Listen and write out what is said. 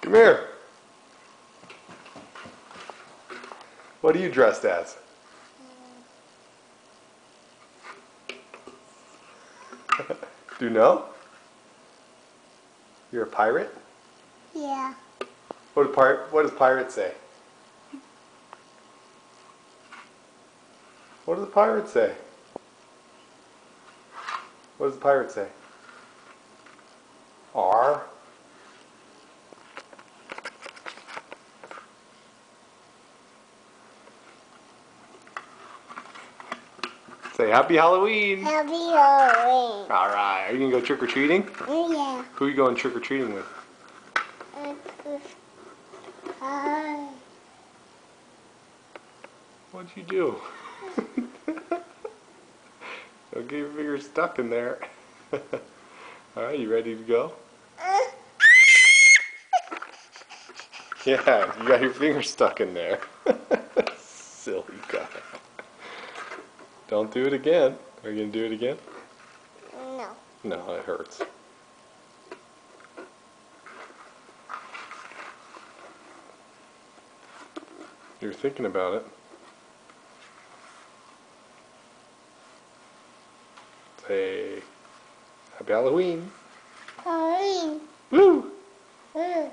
Come here. What are you dressed as? Do you know? You're a pirate? Yeah. What does pirate say? What does the pirate say? What does the pirate say? R. Say Happy Halloween. Happy Halloween. Alright, are you going to go trick-or-treating? Yeah. Who are you going trick-or-treating with? What'd you do? Don't get your fingers stuck in there. Alright, you ready to go? Yeah, you got your fingers stuck in there. Silly guy. Don't do it again. Are you going to do it again? No. No, it hurts. You're thinking about it. Say, Happy Halloween. Halloween. Woo! Woo.